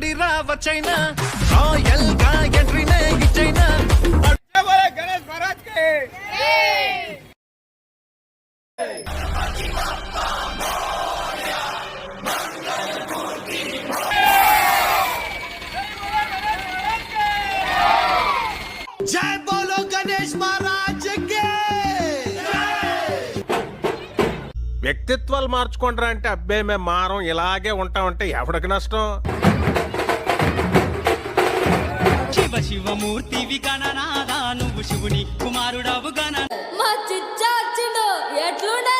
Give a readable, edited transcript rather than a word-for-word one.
ఆడి రావచ్చైనా royal గా ఎంట్రీనే ఇచ్చైనా గణేష్ మహారాజ్ కి జై బోలో గణేష్ మహారాజ్ కి. వ్యక్తిత్వాలు మార్చుకుంటారా అంటే అబ్బే మేము మారం ఇలాగే ఉంటామంటే ఎవడికి నష్టం? శివ శివమూర్తివి గణనాదా నువ్వు శివుని కుమారుడవు గణ మా చిచ్చార్చుడు ఎట్లుండే